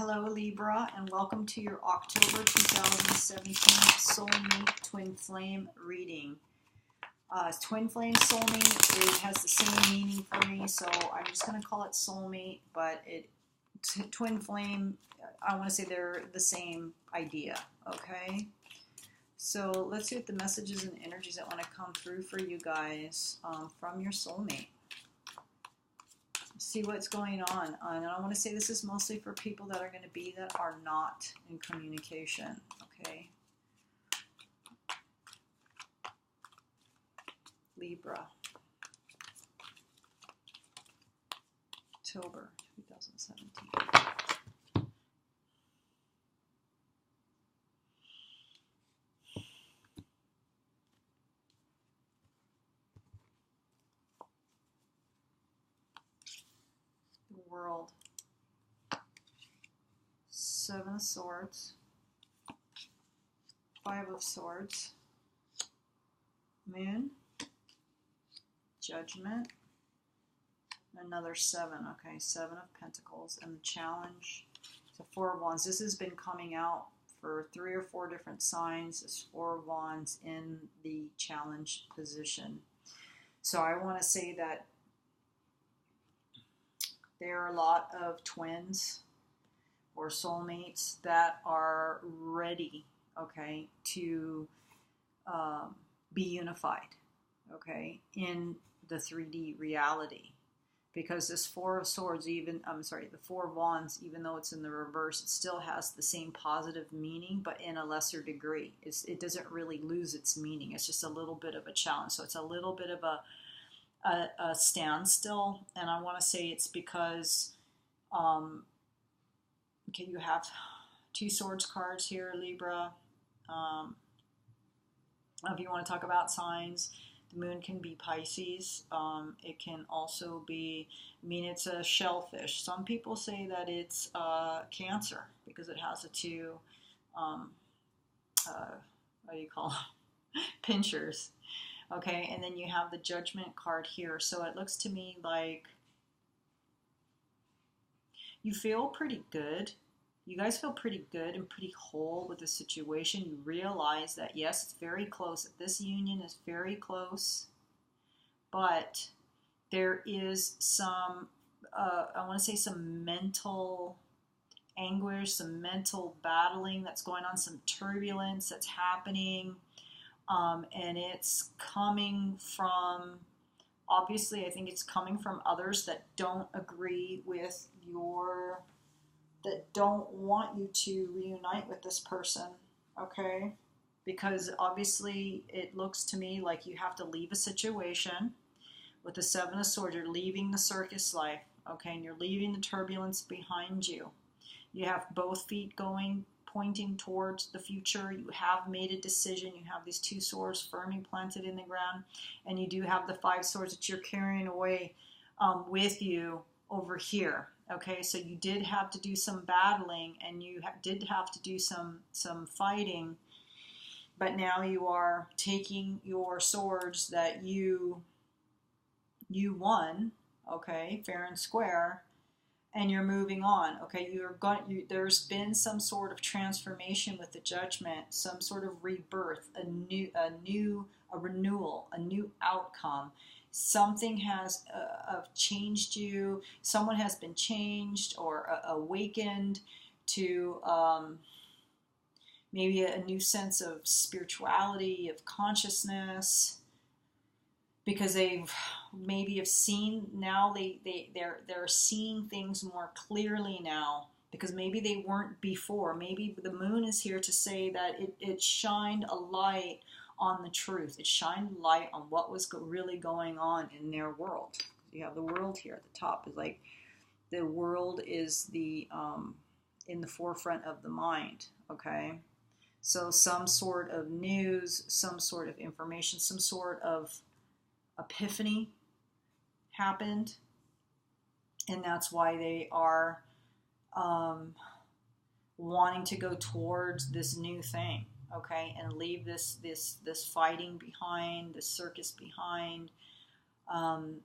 Hello Libra, and welcome to your October 2017 Soulmate Twin Flame reading. Twin Flame Soulmate, it has the same meaning for me, so I'm just going to call it Soulmate, but Twin Flame, I want to say they're the same idea, okay? So let's see what the messages and energies that want to come through for you guys from your soulmate. See what's going on. And I want to say this is mostly for people that are going to be that are not in communication, okay? Libra. October 2017. World. Seven of Swords, Five of Swords, Moon, Judgment, another seven, okay, Seven of Pentacles, and the challenge, so Four of Wands. This has been coming out for 3 or 4 different signs. It's Four of Wands in the challenge position. So I want to say that there are a lot of twins or soulmates that are ready, okay, to be unified, okay, in the 3D reality. Because this Four of Swords, the Four of Wands, even though it's in the reverse, it still has the same positive meaning, but in a lesser degree. It doesn't really lose its meaning. It's just a little bit of a challenge. So it's a little bit of a standstill, and I want to say it's because okay, you have Two Swords cards here, Libra. If you want to talk about signs, the moon can be Pisces. It can also be, it's a shellfish. Some people say that it's Cancer because it has the two what do you call them? Pinchers. Okay, and then you have the Judgment card here. So it looks to me like you feel pretty good. You guys feel pretty good and pretty whole with the situation. You realize that, yes, it's very close. This union is very close. But there is some, I want to say some mental anguish, some mental battling that's going on, some turbulence that's happening. And it's coming from, obviously, I think it's coming from others that don't agree with that don't want you to reunite with this person, okay? Because obviously it looks to me like you have to leave a situation. With the Seven of Swords, you're leaving the circus life, okay? And you're leaving the turbulence behind you. You have both feet pointing towards the future. You have made a decision. You have these Two Swords firmly planted in the ground, and you do have the Five Swords that you're carrying away with you over here. Okay, so you did have to do some battling, and you did have to do some fighting, but now you are taking your swords that you won, okay, fair and square, and you're moving on, okay? There's been some sort of transformation with the Judgment, some sort of rebirth, a renewal, a new outcome. Something has changed you. Someone has been changed or awakened to maybe a new sense of spirituality, of consciousness, because they've maybe have seen now they're seeing things more clearly now, because maybe they weren't before. Maybe the moon is here to say that it shined a light on the truth. It shined light on what was really going on in their world. You have the world here at the top. Is like the world is the in the forefront of the mind, okay? So some sort of news, some sort of information, some sort of epiphany happened, and that's why they are wanting to go towards this new thing, okay, and leave this fighting behind, this circus behind, Um,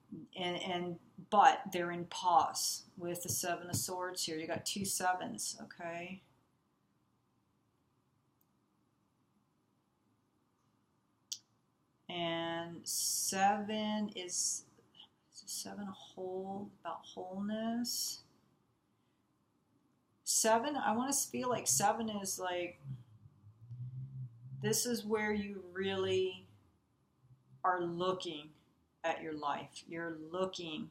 but they're in pause with the Seven of Swords here. You got 2 sevens, okay? And 7 is 7 whole, about wholeness. 7, I want to feel like 7 is like, this is where you really are looking at your life. You're looking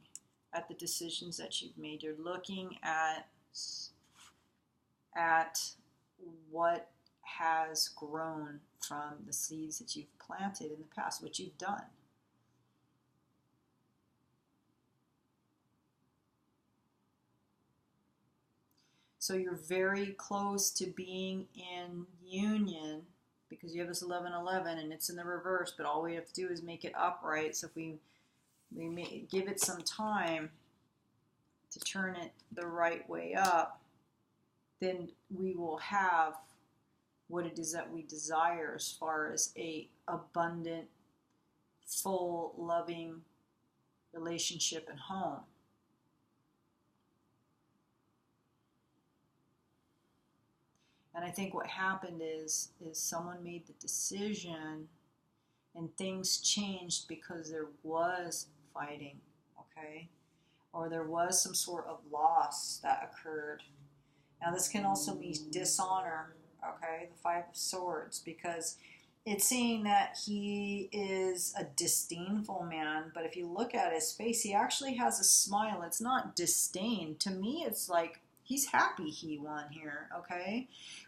at the decisions that you've made. You're looking at what has grown from the seeds that you've planted in the past, what you've done. So you're very close to being in union, because you have this 11-11 and it's in the reverse, but all we have to do is make it upright. So if we give it some time to turn it the right way up, then we will have what it is that we desire as far as a abundant, full, loving relationship and home. And I think what happened is someone made the decision and things changed because there was fighting, okay? Or there was some sort of loss that occurred. Now this can also be dishonor, okay? The 5 of Swords, because it's saying that he is a disdainful man, but if you look at his face, he actually has a smile. It's not disdain. To me, it's like he's happy he won here, okay?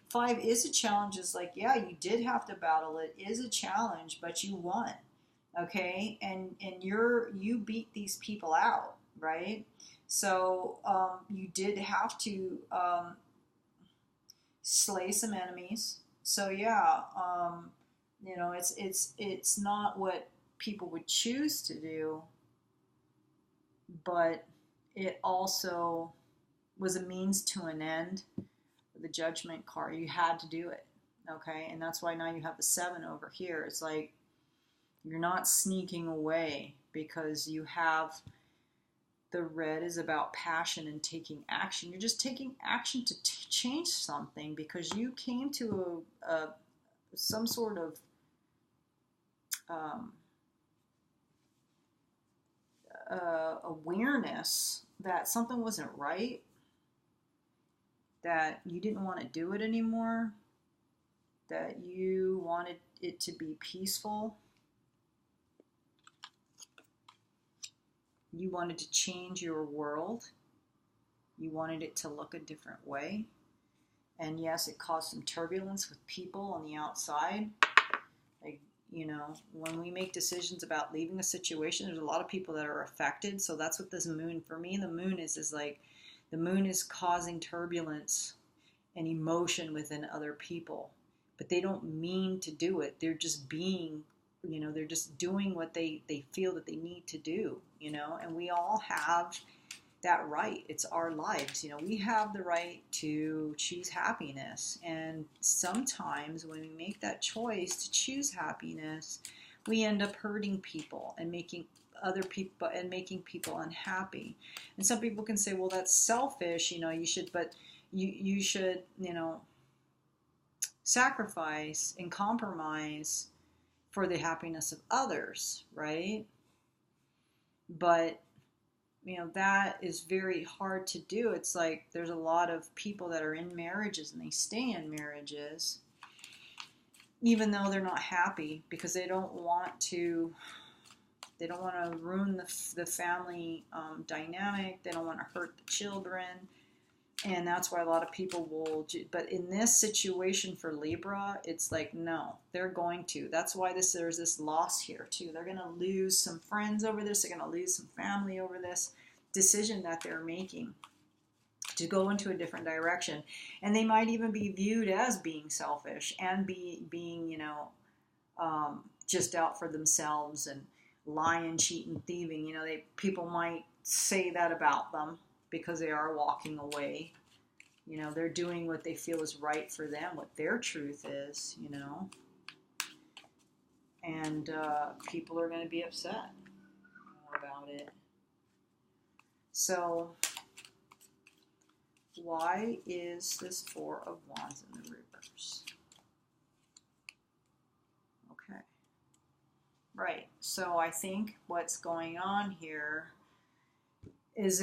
5 is a challenge. It's like, yeah, you did have to battle. It is a challenge, but you won, okay? And you beat these people out, right? So you did have to slay some enemies. So yeah, you know, it's not what people would choose to do, but it also was a means to an end. The Judgment card, you had to do it, okay? And that's why now you have the 7 over here. It's like you're not sneaking away, because you have the red is about passion and taking action. You're just taking action to change something, because you came to some sort of awareness that something wasn't right, that you didn't want to do it anymore, that you wanted it to be peaceful. You wanted to change your world. You wanted it to look a different way. And yes, it caused some turbulence with people on the outside. Like, you know, when we make decisions about leaving a situation, there's a lot of people that are affected. So that's what this moon, for me, the moon is like, the moon is causing turbulence and emotion within other people. But they don't mean to do it. They're just being, you know, they're just doing what they feel that they need to do, you know. And we all have that right. It's our lives. You know, we have the right to choose happiness. And sometimes when we make that choice to choose happiness, we end up hurting people and making other people and making people unhappy. And some people can say, well, that's selfish, you know, you should, but you should, you know, sacrifice and compromise for the happiness of others, right? But, you know, that is very hard to do. It's like there's a lot of people that are in marriages and they stay in marriages even though they're not happy, because they don't want to ruin the family dynamic. They don't want to hurt the children. And that's why a lot of people will, but in this situation for Libra, it's like, no, they're going to. That's why there's this loss here too. They're going to lose some friends over this. They're going to lose some family over this decision that they're making to go into a different direction. And they might even be viewed as being selfish and being, you know, just out for themselves and lying, cheating, thieving. You know, people might say that about them, because they are walking away. You know, they're doing what they feel is right for them, what their truth is, you know. And people are going to be upset. about it. So why is this Four of Wands in the reverse? Okay. Right. So I think what's going on here is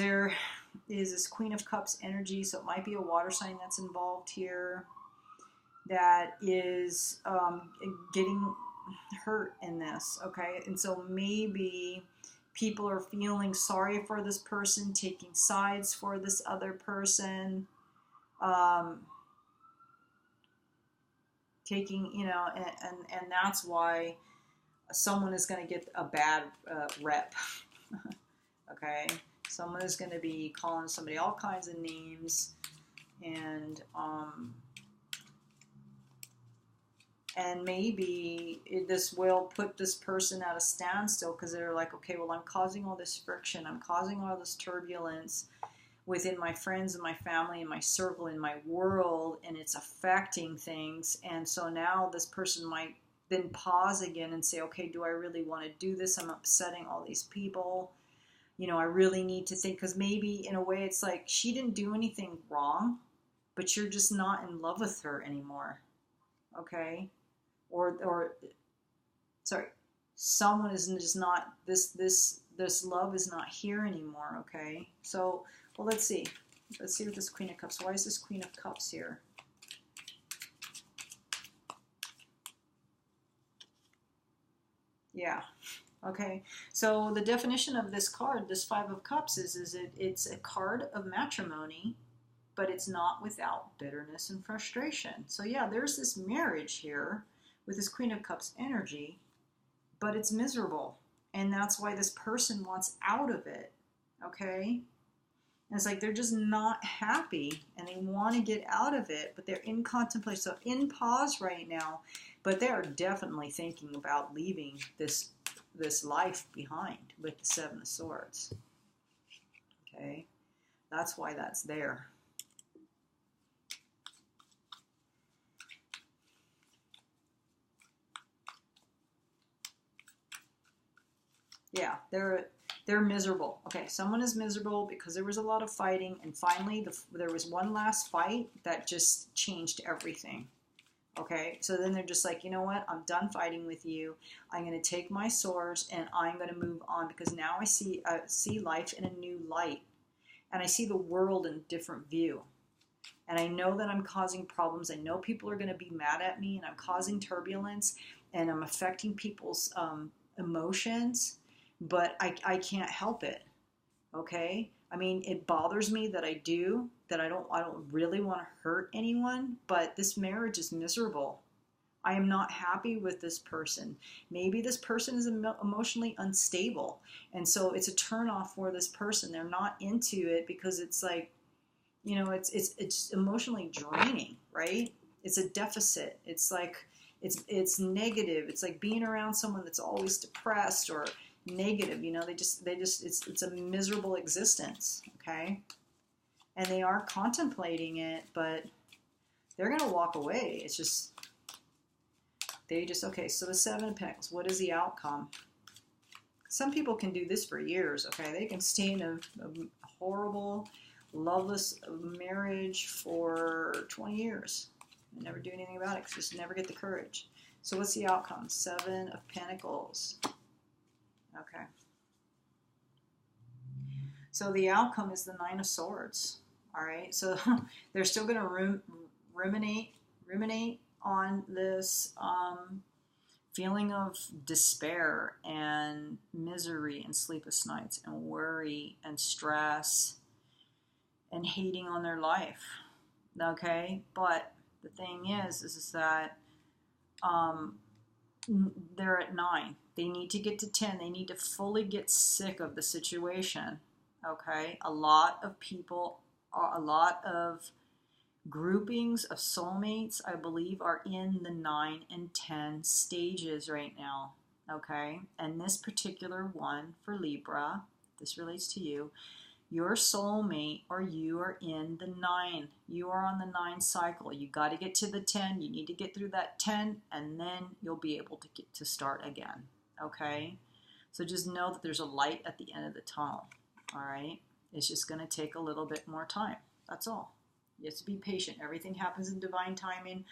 this Queen of Cups energy. So it might be a water sign that's involved here that is getting hurt in this. Okay. And so maybe people are feeling sorry for this person, taking sides for this other person, taking, you know, and that's why someone is going to get a bad rep. Okay, someone is going to be calling somebody all kinds of names, and maybe this will put this person at a standstill because they're like, okay, well, I'm causing all this friction, I'm causing all this turbulence within my friends and my family and my circle and my world, and it's affecting things. And so now this person might then pause again and say, okay, do I really want to do this? I'm upsetting all these people. You know, I really need to think, because maybe in a way it's like she didn't do anything wrong, but you're just not in love with her anymore. Okay? Or sorry, someone is just not, this love is not here anymore. Okay? So, well, let's see with this Queen of Cups. Why is this Queen of Cups here? Yeah. Okay, so the definition of this card, this Five of Cups, it's a card of matrimony, but it's not without bitterness and frustration. So yeah, there's this marriage here with this Queen of Cups energy, but it's miserable. And that's why this person wants out of it, okay? And it's like they're just not happy and they want to get out of it, but they're in contemplation. So in pause right now, but they are definitely thinking about leaving this life behind with the Seven of Swords. Okay, that's why that's there. Yeah, they're miserable. Okay, someone is miserable because there was a lot of fighting, and finally there was one last fight that just changed everything. Okay, so then they're just like, you know what? I'm done fighting with you. I'm going to take my swords and I'm going to move on, because now I see life in a new light, and I see the world in a different view. And I know that I'm causing problems. I know people are going to be mad at me, and I'm causing turbulence, and I'm affecting people's emotions, but I can't help it. Okay? I mean, it bothers me that I don't really want to hurt anyone, but this marriage is miserable. I am not happy with this person. Maybe this person is emotionally unstable, and so it's a turnoff for this person. They're not into it because it's like, you know, it's emotionally draining, right? It's a deficit. It's like it's negative. It's like being around someone that's always depressed or negative. You know, they just it's a miserable existence. Okay. And they are contemplating it, but they're going to walk away. It's just, okay, so the Seven of Pentacles, what is the outcome? Some people can do this for years, okay? They can stay in a horrible, loveless marriage for 20 years and never do anything about it, just never get the courage. So what's the outcome? Seven of Pentacles. Okay. So the outcome is the Nine of Swords. All right, so they're still going to ruminate on this feeling of despair and misery and sleepless nights and worry and stress and hating on their life. Okay, but the thing is that they're at 9. They need to get to 10. They need to fully get sick of the situation. Okay, a lot of people, a lot of groupings of soulmates, I believe, are in the 9 and 10 stages right now. Okay, and this particular one for Libra, this relates to you. Your soulmate or you are in the 9. You are on the 9 cycle. You got to get to the 10. You need to get through that 10, and then you'll be able to get to start again. Okay, So just know that there's a light at the end of the tunnel. All right. It's just going to take a little bit more time. That's all. You have to be patient. Everything happens in divine timing.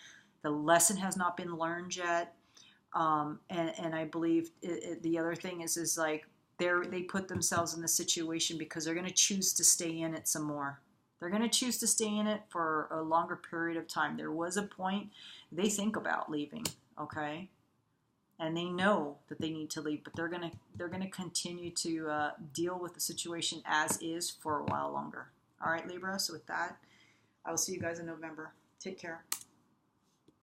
The lesson has not been learned yet. And I believe the other thing is like they put themselves in the situation because they're going to choose to stay in it some more. They're going to choose to stay in it for a longer period of time. There was a point they think about leaving, okay? And they know that they need to leave, but they're gonna continue to deal with the situation as is for a while longer. All right, Libra. So with that, I will see you guys in November. Take care.